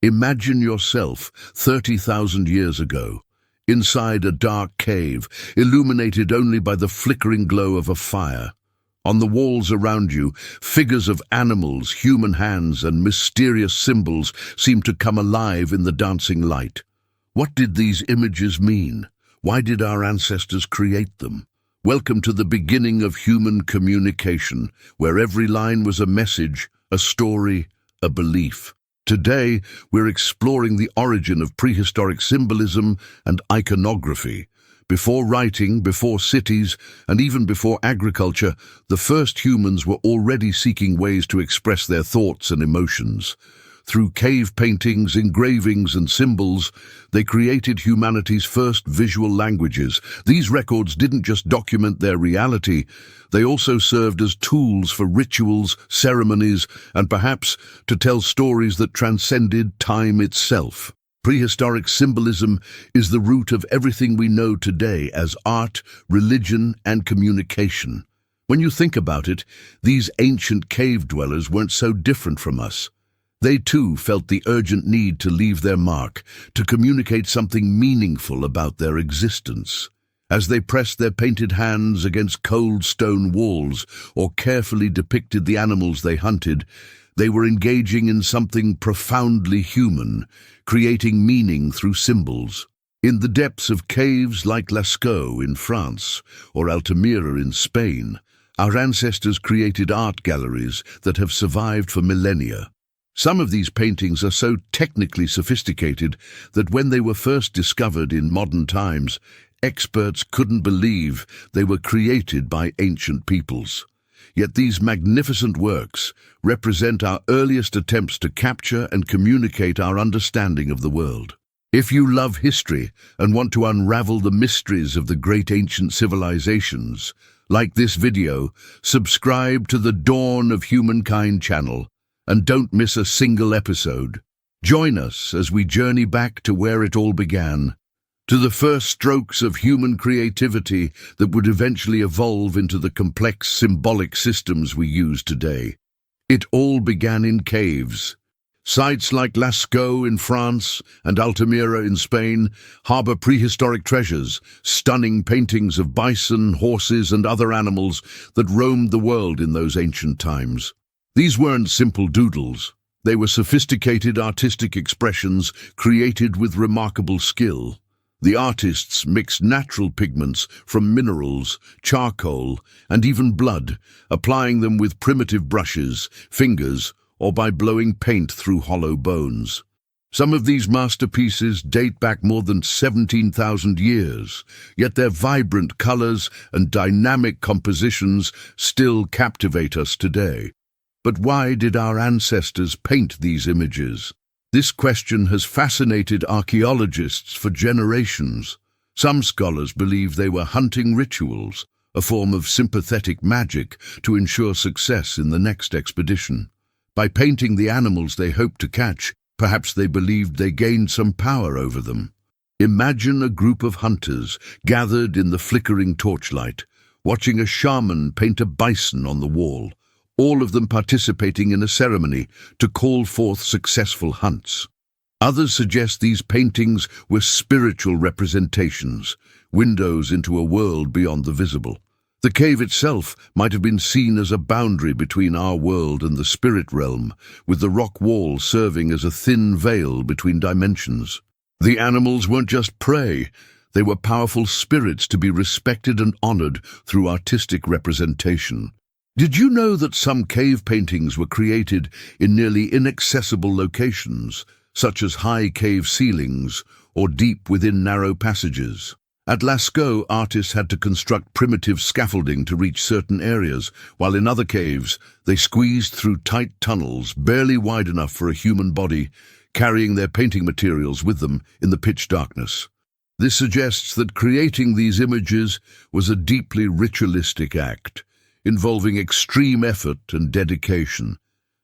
Imagine yourself 30,000 years ago, inside a dark cave, illuminated only by the flickering glow of a fire. On the walls around you, figures of animals, human hands, and mysterious symbols seem to come alive in the dancing light. What did these images mean? Why did our ancestors create them? Welcome to the beginning of human communication, where every line was a message, a story, a belief. Today, we're exploring the origin of prehistoric symbolism and iconography. Before writing, before cities, and even before agriculture, the first humans were already seeking ways to express their thoughts and emotions. Through cave paintings, engravings, and symbols, they created humanity's first visual languages. These records didn't just document their reality, they also served as tools for rituals, ceremonies, and perhaps to tell stories that transcended time itself. Prehistoric symbolism is the root of everything we know today as art, religion, and communication. When you think about it, these ancient cave dwellers weren't so different from us. They too felt the urgent need to leave their mark, to communicate something meaningful about their existence. As they pressed their painted hands against cold stone walls or carefully depicted the animals they hunted, they were engaging in something profoundly human, creating meaning through symbols. In the depths of caves like Lascaux in France or Altamira in Spain, our ancestors created art galleries that have survived for millennia. Some of these paintings are so technically sophisticated that when they were first discovered in modern times, experts couldn't believe they were created by ancient peoples. Yet these magnificent works represent our earliest attempts to capture and communicate our understanding of the world. If you love history and want to unravel the mysteries of the great ancient civilizations, like this video, subscribe to the Dawn of Humankind channel and don't miss a single episode. Join us as we journey back to where it all began, to the first strokes of human creativity that would eventually evolve into the complex symbolic systems we use today. It all began in caves. Sites like Lascaux in France and Altamira in Spain harbor prehistoric treasures, stunning paintings of bison, horses, and other animals that roamed the world in those ancient times. These weren't simple doodles. They were sophisticated artistic expressions created with remarkable skill. The artists mixed natural pigments from minerals, charcoal, and even blood, applying them with primitive brushes, fingers, or by blowing paint through hollow bones. Some of these masterpieces date back more than 17,000 years, yet their vibrant colors and dynamic compositions still captivate us today. But why did our ancestors paint these images? This question has fascinated archaeologists for generations. Some scholars believe they were hunting rituals, a form of sympathetic magic to ensure success in the next expedition. By painting the animals they hoped to catch, perhaps they believed they gained some power over them. Imagine a group of hunters gathered in the flickering torchlight, watching a shaman paint a bison on the wall, all of them participating in a ceremony to call forth successful hunts. Others suggest these paintings were spiritual representations, windows into a world beyond the visible. The cave itself might have been seen as a boundary between our world and the spirit realm, with the rock wall serving as a thin veil between dimensions. The animals weren't just prey, they were powerful spirits to be respected and honored through artistic representation. Did you know that some cave paintings were created in nearly inaccessible locations, such as high cave ceilings or deep within narrow passages? At Lascaux, artists had to construct primitive scaffolding to reach certain areas, while in other caves, they squeezed through tight tunnels barely wide enough for a human body, carrying their painting materials with them in the pitch darkness. This suggests that creating these images was a deeply ritualistic act, involving extreme effort and dedication,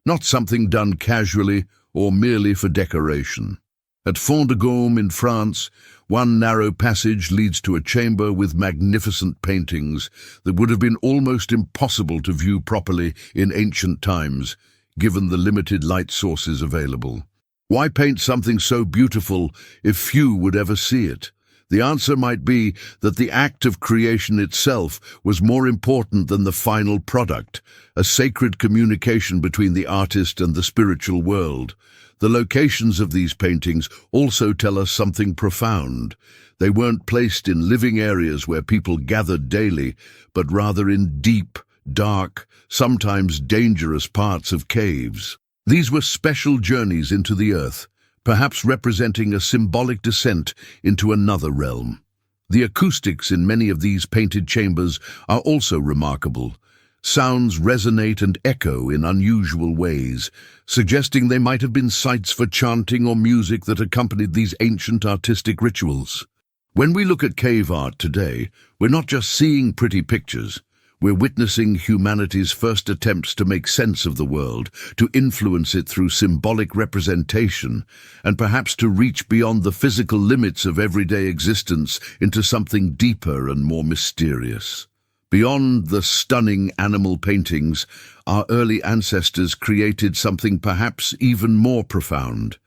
not something done casually or merely for decoration. At Font-de-Gaume in France, one narrow passage leads to a chamber with magnificent paintings that would have been almost impossible to view properly in ancient times, given the limited light sources available. Why paint something so beautiful if few would ever see it? The answer might be that the act of creation itself was more important than the final product, a sacred communication between the artist and the spiritual world. The locations of these paintings also tell us something profound. They weren't placed in living areas where people gathered daily, but rather in deep, dark, sometimes dangerous parts of caves. These were special journeys into the earth, perhaps representing a symbolic descent into another realm. The acoustics in many of these painted chambers are also remarkable. Sounds resonate and echo in unusual ways, suggesting they might have been sites for chanting or music that accompanied these ancient artistic rituals. When we look at cave art today, we're not just seeing pretty pictures. We're witnessing humanity's first attempts to make sense of the world, to influence it through symbolic representation, and perhaps to reach beyond the physical limits of everyday existence into something deeper and more mysterious. Beyond the stunning animal paintings, our early ancestors created something perhaps even more profound: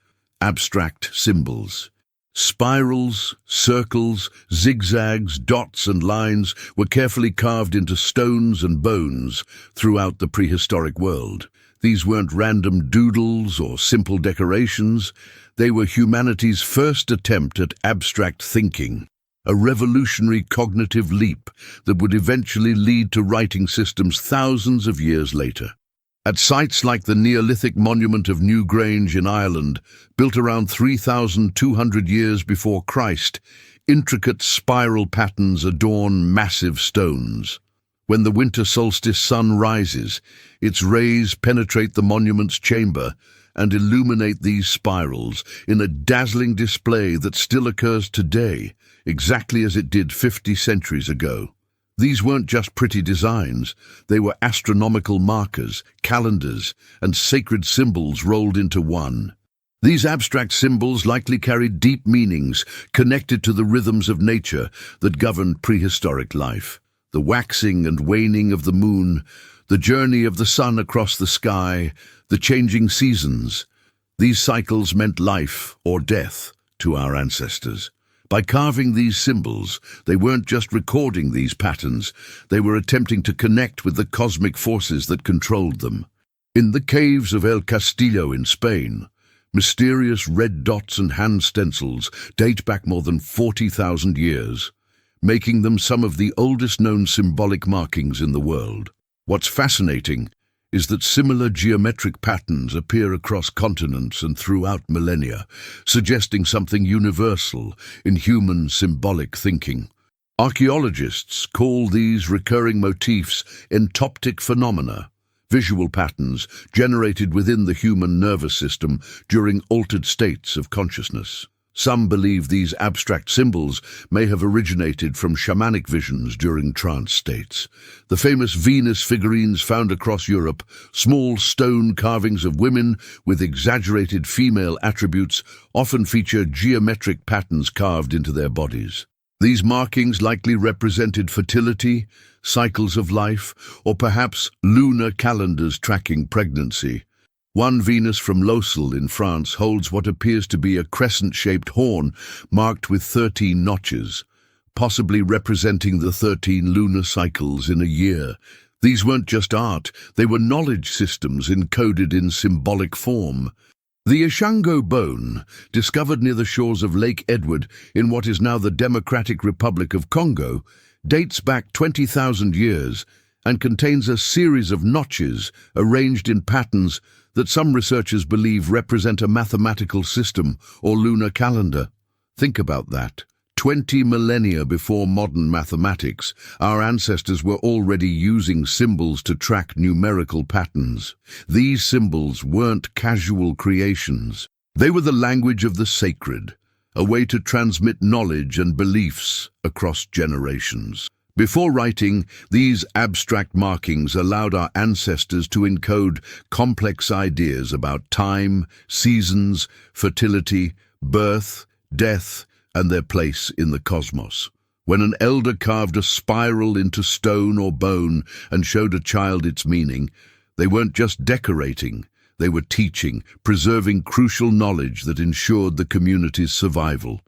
abstract symbols. Spirals, circles, zigzags, dots and lines were carefully carved into stones and bones throughout the prehistoric world. These weren't random doodles or simple decorations. They were humanity's first attempt at abstract thinking, a revolutionary cognitive leap that would eventually lead to writing systems thousands of years later. At sites like the Neolithic monument of Newgrange in Ireland, built around 3,200 years before Christ, intricate spiral patterns adorn massive stones. When the winter solstice sun rises, its rays penetrate the monument's chamber and illuminate these spirals in a dazzling display that still occurs today, exactly as it did 50 centuries ago. These weren't just pretty designs, they were astronomical markers, calendars, and sacred symbols rolled into one. These abstract symbols likely carried deep meanings connected to the rhythms of nature that governed prehistoric life. The waxing and waning of the moon, the journey of the sun across the sky, the changing seasons. These cycles meant life or death to our ancestors. By carving these symbols, they weren't just recording these patterns, they were attempting to connect with the cosmic forces that controlled them. In the caves of El Castillo in Spain, mysterious red dots and hand stencils date back more than 40,000 years, making them some of the oldest known symbolic markings in the world. What's fascinating is that similar geometric patterns appear across continents and throughout millennia, suggesting something universal in human symbolic thinking. Archaeologists call these recurring motifs entoptic phenomena, visual patterns generated within the human nervous system during altered states of consciousness. Some believe these abstract symbols may have originated from shamanic visions during trance states. The famous Venus figurines found across Europe, small stone carvings of women with exaggerated female attributes, often feature geometric patterns carved into their bodies. These markings likely represented fertility, cycles of life, or perhaps lunar calendars tracking pregnancy. One Venus from Lascaux in France holds what appears to be a crescent-shaped horn marked with 13 notches, possibly representing the 13 lunar cycles in a year. These weren't just art, they were knowledge systems encoded in symbolic form. The Lascaux bone, discovered near the shores of Lake Edward in what is now the Democratic Republic of Congo, dates back 20,000 years and contains a series of notches arranged in patterns that some researchers believe represent a mathematical system or lunar calendar. Think about that. 20 millennia before modern mathematics, our ancestors were already using symbols to track numerical patterns. These symbols weren't casual creations. They were the language of the sacred, a way to transmit knowledge and beliefs across generations. Before writing, these abstract markings allowed our ancestors to encode complex ideas about time, seasons, fertility, birth, death, and their place in the cosmos. When an elder carved a spiral into stone or bone and showed a child its meaning, they weren't just decorating, They were teaching, preserving crucial knowledge that ensured the community's survival.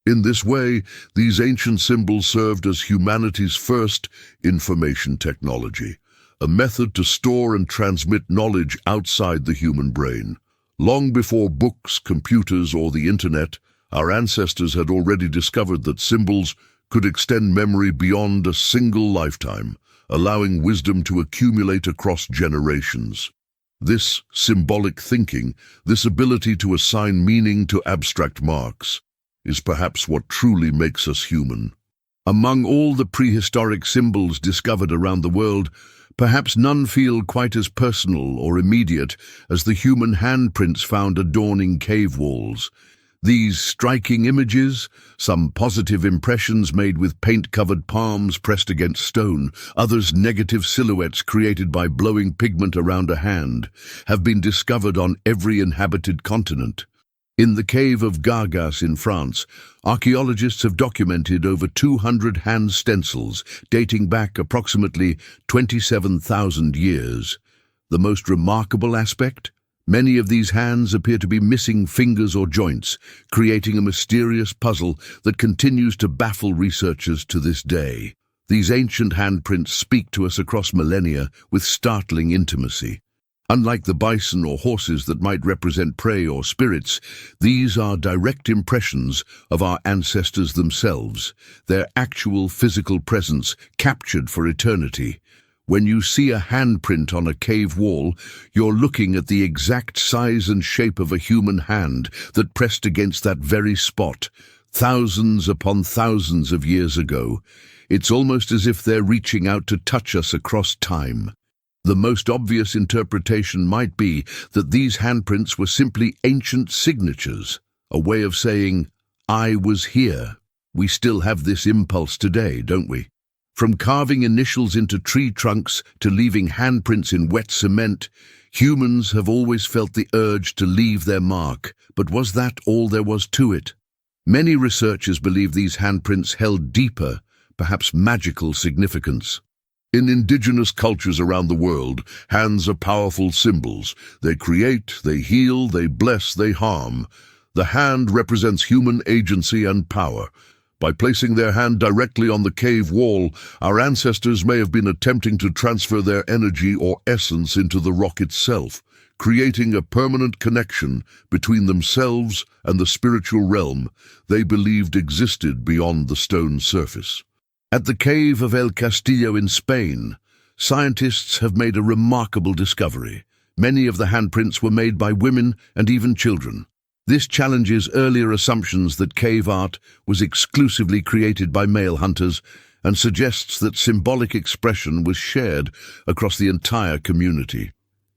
In this way, these ancient symbols served as humanity's first information technology, a method to store and transmit knowledge outside the human brain. Long before books, computers, or the internet, our ancestors had already discovered that symbols could extend memory beyond a single lifetime, allowing wisdom to accumulate across generations. This symbolic thinking, this ability to assign meaning to abstract marks, is perhaps what truly makes us human. Among all the prehistoric symbols discovered around the world, perhaps none feel quite as personal or immediate as the human handprints found adorning cave walls. These striking images, some positive impressions made with paint-covered palms pressed against stone, others negative silhouettes created by blowing pigment around a hand, have been discovered on every inhabited continent. In the cave of Gargas in France, archaeologists have documented over 200 hand stencils dating back approximately 27,000 years. The most remarkable aspect? Many of these hands appear to be missing fingers or joints, creating a mysterious puzzle that continues to baffle researchers to this day. These ancient handprints speak to us across millennia with startling intimacy. Unlike the bison or horses that might represent prey or spirits, these are direct impressions of our ancestors themselves, their actual physical presence captured for eternity. When you see a handprint on a cave wall, you're looking at the exact size and shape of a human hand that pressed against that very spot, thousands upon thousands of years ago. It's almost as if they're reaching out to touch us across time. The most obvious interpretation might be that these handprints were simply ancient signatures, a way of saying, "I was here." We still have this impulse today, don't we? From carving initials into tree trunks to leaving handprints in wet cement, humans have always felt the urge to leave their mark. But was that all there was to it? Many researchers believe these handprints held deeper, perhaps magical significance. In indigenous cultures around the world, hands are powerful symbols. They create, they heal, they bless, they harm. The hand represents human agency and power. By placing their hand directly on the cave wall, our ancestors may have been attempting to transfer their energy or essence into the rock itself, creating a permanent connection between themselves and the spiritual realm they believed existed beyond the stone surface. At the cave of El Castillo in Spain, scientists have made a remarkable discovery. Many of the handprints were made by women and even children. This challenges earlier assumptions that cave art was exclusively created by male hunters and suggests that symbolic expression was shared across the entire community.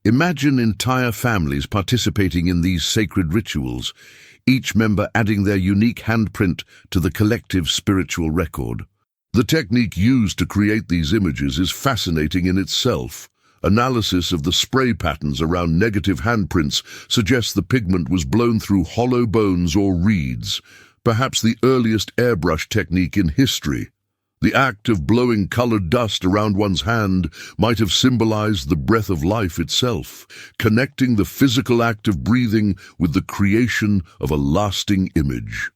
Imagine entire families participating in these sacred rituals, each member adding their unique handprint to the collective spiritual record. The technique used to create these images is fascinating in itself. Analysis of the spray patterns around negative handprints suggests the pigment was blown through hollow bones or reeds, perhaps the earliest airbrush technique in history. The act of blowing colored dust around one's hand might have symbolized the breath of life itself, connecting the physical act of breathing with the creation of a lasting image.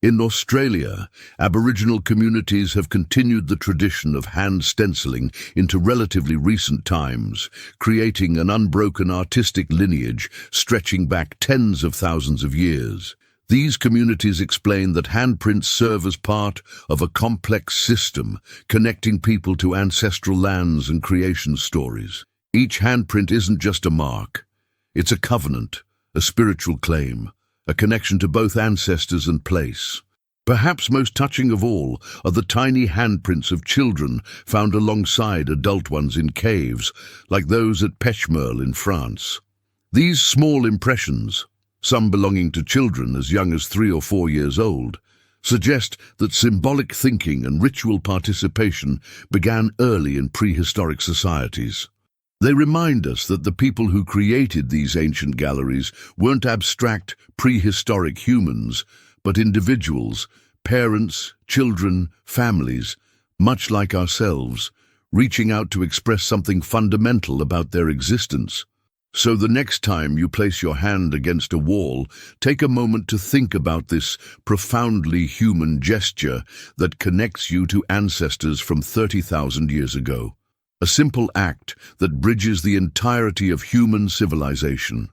In Australia, Aboriginal communities have continued the tradition of hand stenciling into relatively recent times, creating an unbroken artistic lineage stretching back tens of thousands of years. These communities explain that handprints serve as part of a complex system connecting people to ancestral lands and creation stories. Each handprint isn't just a mark. It's a covenant, a spiritual claim, a connection to both ancestors and place. Perhaps most touching of all are the tiny handprints of children found alongside adult ones in caves, like those at Pechmerle in France. These small impressions, some belonging to children as young as 3 or 4 years old, suggest that symbolic thinking and ritual participation began early in prehistoric societies. They remind us that the people who created these ancient galleries weren't abstract, prehistoric humans, but individuals, parents, children, families, much like ourselves, reaching out to express something fundamental about their existence. So the next time you place your hand against a wall, take a moment to think about this profoundly human gesture that connects you to ancestors from 30,000 years ago. A simple act that bridges the entirety of human civilization.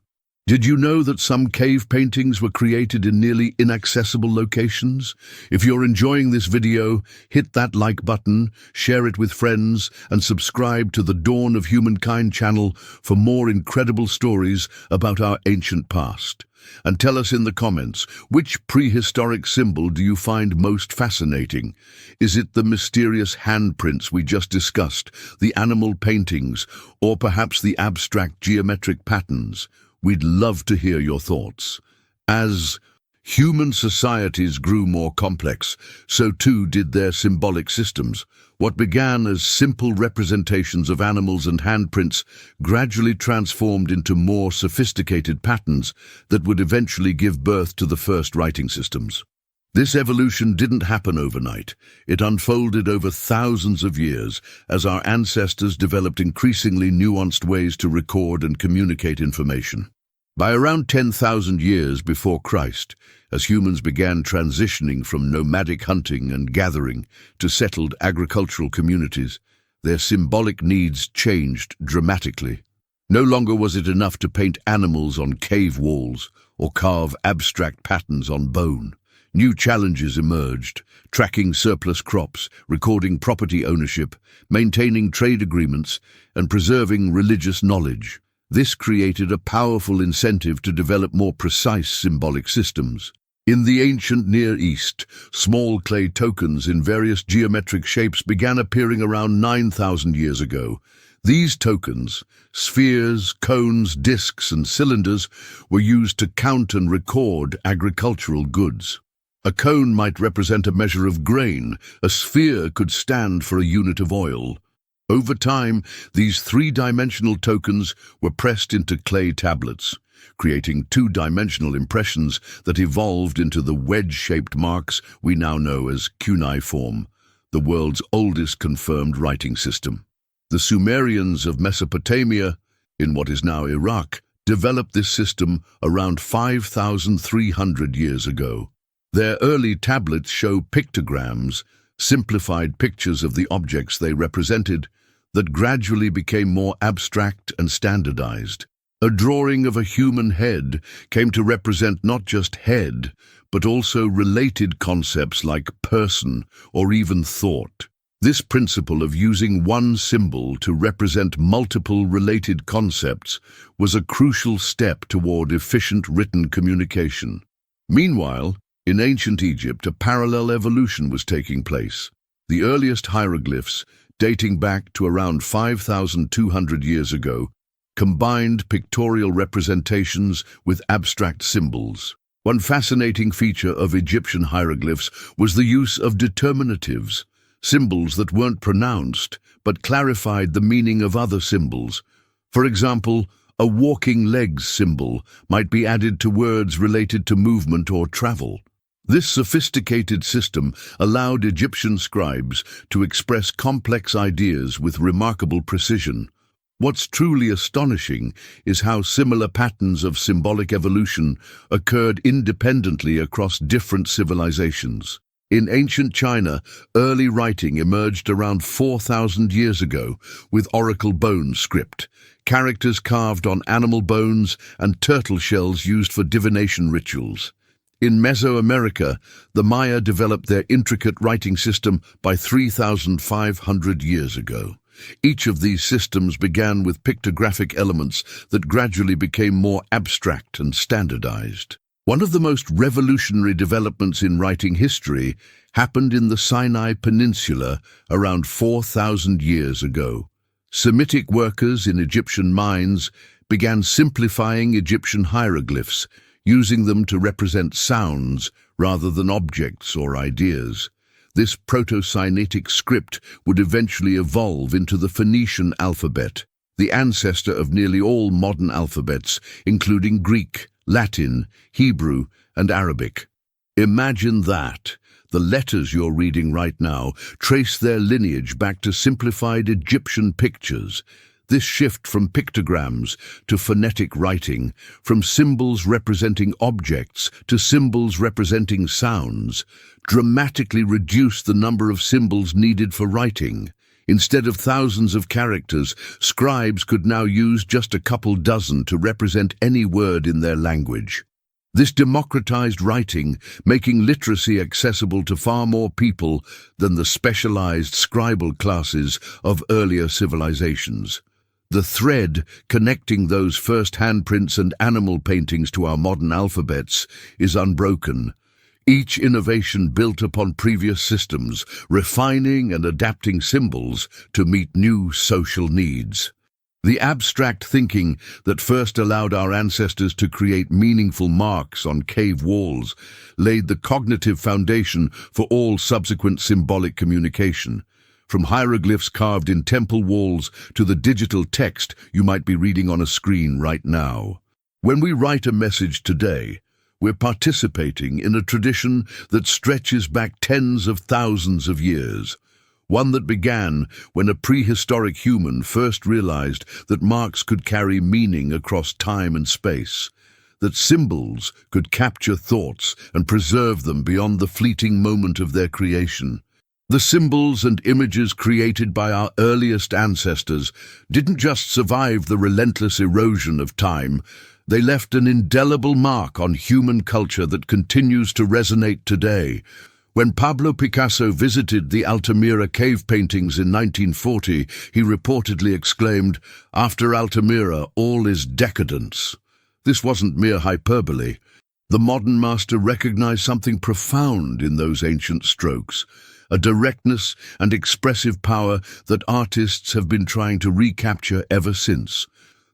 Did you know that some cave paintings were created in nearly inaccessible locations? If you're enjoying this video, hit that like button, share it with friends, and subscribe to the Dawn of Humankind channel for more incredible stories about our ancient past. And tell us in the comments, which prehistoric symbol do you find most fascinating? Is it the mysterious handprints we just discussed, the animal paintings, or perhaps the abstract geometric patterns? We'd love to hear your thoughts. As human societies grew more complex, so too did their symbolic systems. What began as simple representations of animals and handprints gradually transformed into more sophisticated patterns that would eventually give birth to the first writing systems. This evolution didn't happen overnight. It unfolded over thousands of years as our ancestors developed increasingly nuanced ways to record and communicate information. By around 10,000 years before Christ, as humans began transitioning from nomadic hunting and gathering to settled agricultural communities, their symbolic needs changed dramatically. No longer was it enough to paint animals on cave walls or carve abstract patterns on bone. New challenges emerged: tracking surplus crops, recording property ownership, maintaining trade agreements, and preserving religious knowledge. This created a powerful incentive to develop more precise symbolic systems. In the ancient Near East, small clay tokens in various geometric shapes began appearing around 9,000 years ago. These tokens, spheres, cones, discs, and cylinders, were used to count and record agricultural goods. A cone might represent a measure of grain, a sphere could stand for a unit of oil. Over time, these three-dimensional tokens were pressed into clay tablets, creating two-dimensional impressions that evolved into the wedge-shaped marks we now know as cuneiform, the world's oldest confirmed writing system. The Sumerians of Mesopotamia, in what is now Iraq, developed this system around 5,300 years ago. Their early tablets show pictograms, simplified pictures of the objects they represented, that gradually became more abstract and standardized. A drawing of a human head came to represent not just head, but also related concepts like person or even thought. This principle of using one symbol to represent multiple related concepts was a crucial step toward efficient written communication. Meanwhile, in ancient Egypt, a parallel evolution was taking place. The earliest hieroglyphs, dating back to around 5,200 years ago, combined pictorial representations with abstract symbols. One fascinating feature of Egyptian hieroglyphs was the use of determinatives, symbols that weren't pronounced but clarified the meaning of other symbols. For example, a walking legs symbol might be added to words related to movement or travel. This sophisticated system allowed Egyptian scribes to express complex ideas with remarkable precision. What's truly astonishing is how similar patterns of symbolic evolution occurred independently across different civilizations. In ancient China, early writing emerged around 4,000 years ago with oracle bone script, characters carved on animal bones and turtle shells used for divination rituals. In Mesoamerica, the Maya developed their intricate writing system by 3,500 years ago. Each of these systems began with pictographic elements that gradually became more abstract and standardized. One of the most revolutionary developments in writing history happened in the Sinai Peninsula around 4,000 years ago. Semitic workers in Egyptian mines began simplifying Egyptian hieroglyphs, using them to represent sounds rather than objects or ideas. This proto-Sinaitic script would eventually evolve into the Phoenician alphabet, the ancestor of nearly all modern alphabets, including Greek, Latin, Hebrew, and Arabic. Imagine that. The letters you're reading right now trace their lineage back to simplified Egyptian pictures. This shift from pictograms to phonetic writing, from symbols representing objects to symbols representing sounds, dramatically reduced the number of symbols needed for writing. Instead of thousands of characters, scribes could now use just a couple dozen to represent any word in their language. This democratized writing, making literacy accessible to far more people than the specialized scribal classes of earlier civilizations. The thread connecting those first handprints and animal paintings to our modern alphabets is unbroken. Each innovation built upon previous systems, refining and adapting symbols to meet new social needs. The abstract thinking that first allowed our ancestors to create meaningful marks on cave walls laid the cognitive foundation for all subsequent symbolic communication. From hieroglyphs carved in temple walls to the digital text you might be reading on a screen right now. When we write a message today, we're participating in a tradition that stretches back tens of thousands of years. One that began when a prehistoric human first realized that marks could carry meaning across time and space, that symbols could capture thoughts and preserve them beyond the fleeting moment of their creation. The symbols and images created by our earliest ancestors didn't just survive the relentless erosion of time, they left an indelible mark on human culture that continues to resonate today. When Pablo Picasso visited the Altamira cave paintings in 1940, he reportedly exclaimed, "After Altamira, all is decadence." This wasn't mere hyperbole. The modern master recognized something profound in those ancient strokes, a directness and expressive power that artists have been trying to recapture ever since.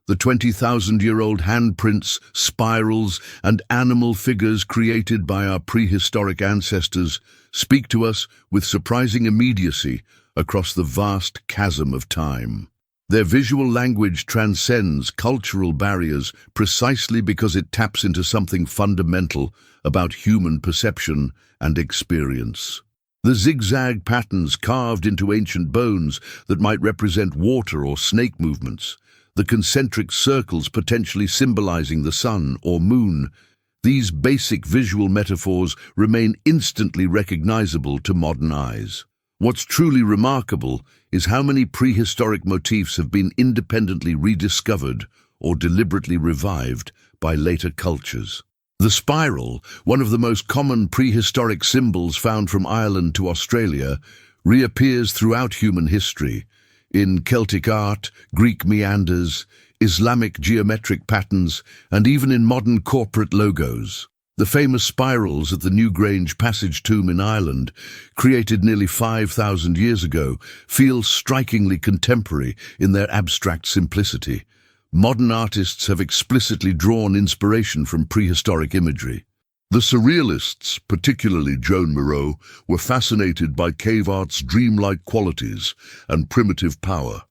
The 20,000-year-old handprints, spirals, and animal figures created by our prehistoric ancestors speak to us with surprising immediacy across the vast chasm of time. Their visual language transcends cultural barriers precisely because it taps into something fundamental about human perception and experience. The zigzag patterns carved into ancient bones that might represent water or snake movements, the concentric circles potentially symbolizing the sun or moon. These basic visual metaphors remain instantly recognizable to modern eyes. What's truly remarkable is how many prehistoric motifs have been independently rediscovered or deliberately revived by later cultures. The spiral, one of the most common prehistoric symbols found from Ireland to Australia, reappears throughout human history, in Celtic art, Greek meanders, Islamic geometric patterns, and even in modern corporate logos. The famous spirals at the Newgrange Passage tomb in Ireland, created nearly 5,000 years ago, feel strikingly contemporary in their abstract simplicity. Modern artists have explicitly drawn inspiration from prehistoric imagery. The surrealists, particularly Joan Moreau, were fascinated by cave art's dreamlike qualities and primitive power.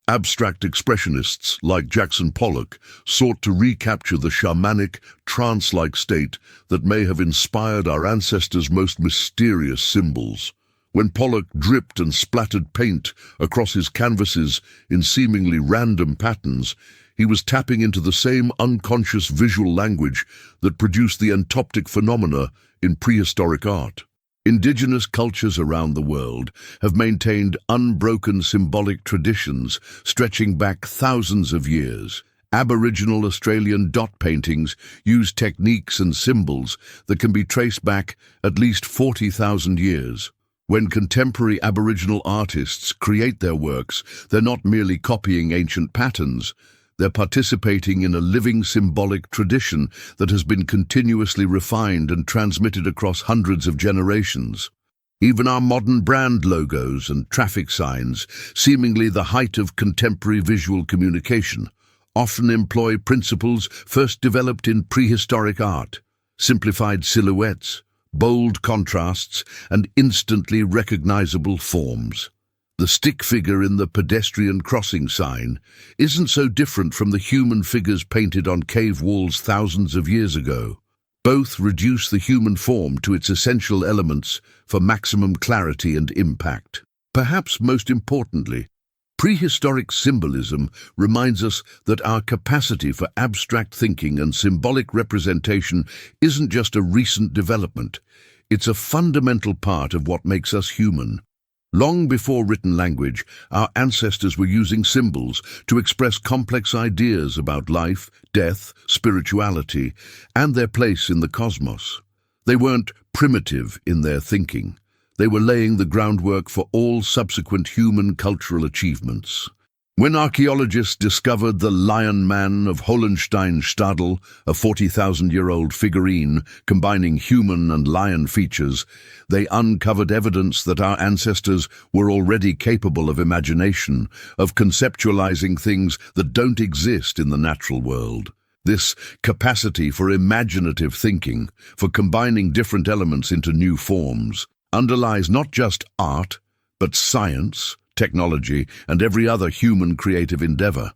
Abstract expressionists like Jackson Pollock sought to recapture the shamanic, trance-like state that may have inspired our ancestors' most mysterious symbols. When Pollock dripped and splattered paint across his canvases in seemingly random patterns, he was tapping into the same unconscious visual language that produced the entoptic phenomena in prehistoric art. Indigenous cultures around the world have maintained unbroken symbolic traditions stretching back thousands of years. Aboriginal Australian dot paintings use techniques and symbols that can be traced back at least 40,000 years. When contemporary Aboriginal artists create their works, they're not merely copying ancient patterns. They're participating in a living symbolic tradition that has been continuously refined and transmitted across hundreds of generations. Even our modern brand logos and traffic signs, seemingly the height of contemporary visual communication, often employ principles first developed in prehistoric art: simplified silhouettes, bold contrasts, and instantly recognizable forms. The stick figure in the pedestrian crossing sign isn't so different from the human figures painted on cave walls thousands of years ago. Both reduce the human form to its essential elements for maximum clarity and impact. Perhaps most importantly, Prehistoric symbolism reminds us that our capacity for abstract thinking and symbolic representation isn't just a recent development. It's a fundamental part of what makes us human. Long before written language, our ancestors were using symbols to express complex ideas about life, death, spirituality, and their place in the cosmos. They weren't primitive in their thinking. They were laying the groundwork for all subsequent human cultural achievements. When archaeologists discovered the Lion Man of Hohenstein-Stadel, a 40,000-year-old figurine combining human and lion features, they uncovered evidence that our ancestors were already capable of imagination, of conceptualizing things that don't exist in the natural world. This capacity for imaginative thinking, for combining different elements into new forms, underlies not just art, but science, technology, and every other human creative endeavor.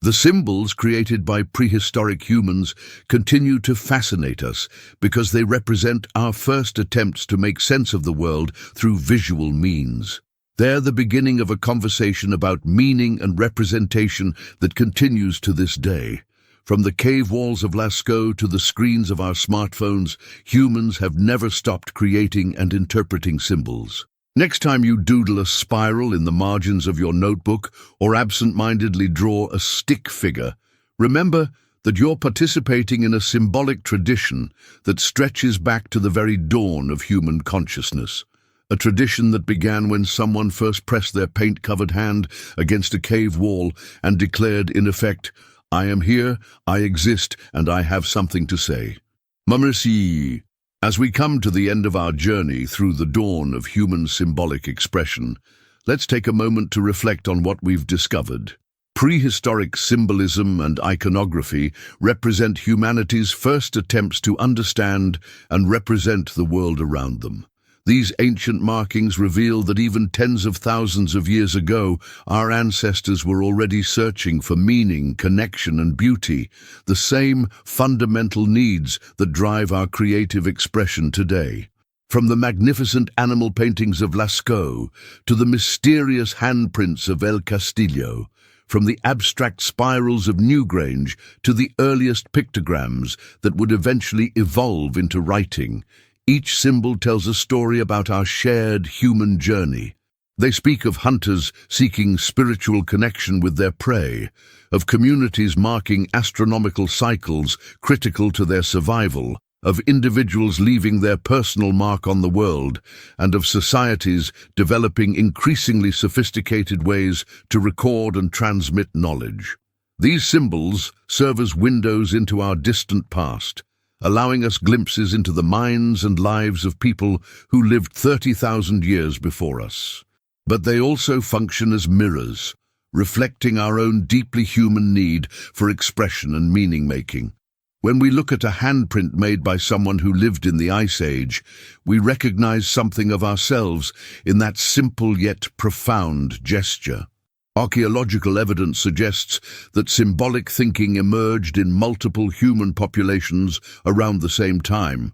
The symbols created by prehistoric humans continue to fascinate us because they represent our first attempts to make sense of the world through visual means. They're the beginning of a conversation about meaning and representation that continues to this day. From the cave walls of Lascaux to the screens of our smartphones, humans have never stopped creating and interpreting symbols. Next time you doodle a spiral in the margins of your notebook or absent-mindedly draw a stick figure, remember that you're participating in a symbolic tradition that stretches back to the very dawn of human consciousness. A tradition that began when someone first pressed their paint-covered hand against a cave wall and declared, in effect, "I am here, I exist, and I have something to say." Merci. As we come to the end of our journey through the dawn of human symbolic expression, let's take a moment to reflect on what we've discovered. Prehistoric symbolism and iconography represent humanity's first attempts to understand and represent the world around them. These ancient markings reveal that even tens of thousands of years ago, our ancestors were already searching for meaning, connection, and beauty, the same fundamental needs that drive our creative expression today. From the magnificent animal paintings of Lascaux to the mysterious handprints of El Castillo, from the abstract spirals of Newgrange to the earliest pictograms that would eventually evolve into writing, each symbol tells a story about our shared human journey. They speak of hunters seeking spiritual connection with their prey, of communities marking astronomical cycles critical to their survival, of individuals leaving their personal mark on the world, and of societies developing increasingly sophisticated ways to record and transmit knowledge. These symbols serve as windows into our distant past, allowing us glimpses into the minds and lives of people who lived 30,000 years before us. But they also function as mirrors, reflecting our own deeply human need for expression and meaning-making. When we look at a handprint made by someone who lived in the Ice Age, we recognize something of ourselves in that simple yet profound gesture. Archaeological evidence suggests that symbolic thinking emerged in multiple human populations around the same time,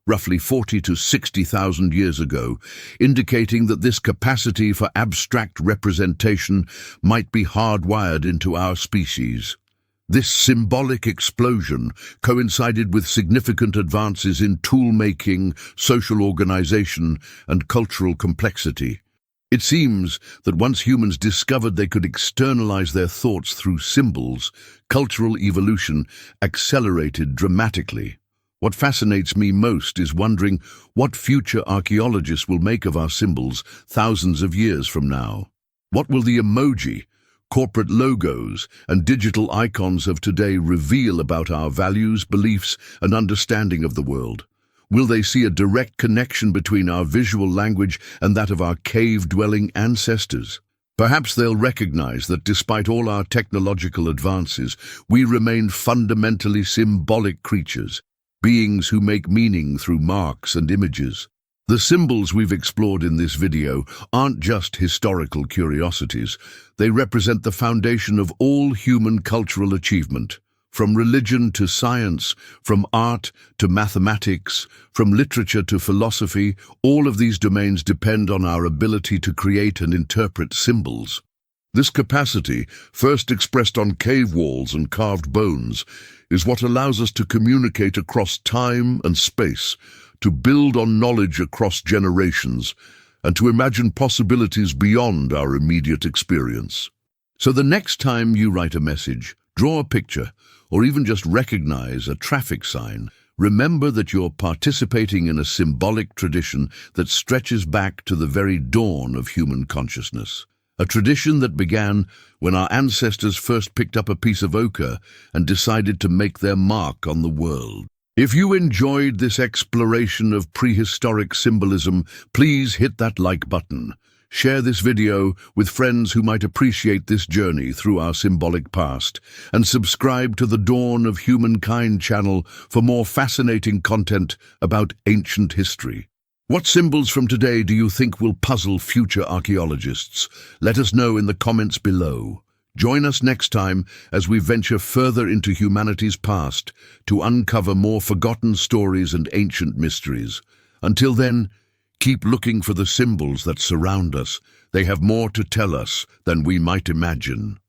roughly 40 to 60,000 years ago, indicating that this capacity for abstract representation might be hardwired into our species. This symbolic explosion coincided with significant advances in tool-making, social organization, and cultural complexity. It seems that once humans discovered they could externalize their thoughts through symbols, cultural evolution accelerated dramatically. What fascinates me most is wondering what future archaeologists will make of our symbols thousands of years from now. What will the emoji, corporate logos, and digital icons of today reveal about our values, beliefs, and understanding of the world? Will they see a direct connection between our visual language and that of our cave-dwelling ancestors? Perhaps they'll recognize that despite all our technological advances, we remain fundamentally symbolic creatures, beings who make meaning through marks and images. The symbols we've explored in this video aren't just historical curiosities. They represent the foundation of all human cultural achievement. From religion to science, from art to mathematics, from literature to philosophy, all of these domains depend on our ability to create and interpret symbols. This capacity, first expressed on cave walls and carved bones, is what allows us to communicate across time and space, to build on knowledge across generations, and to imagine possibilities beyond our immediate experience. So the next time you write a message, draw a picture, or even just recognize a traffic sign, remember that you're participating in a symbolic tradition that stretches back to the very dawn of human consciousness. A tradition that began when our ancestors first picked up a piece of ochre and decided to make their mark on the world. If you enjoyed this exploration of prehistoric symbolism, please hit that like button. Share this video with friends who might appreciate this journey through our symbolic past, and subscribe to the Dawn of Humankind channel for more fascinating content about ancient history. What symbols from today do you think will puzzle future archaeologists? Let us know in the comments below. Join us next time as we venture further into humanity's past to uncover more forgotten stories and ancient mysteries. Until then, keep looking for the symbols that surround us. They have more to tell us than we might imagine.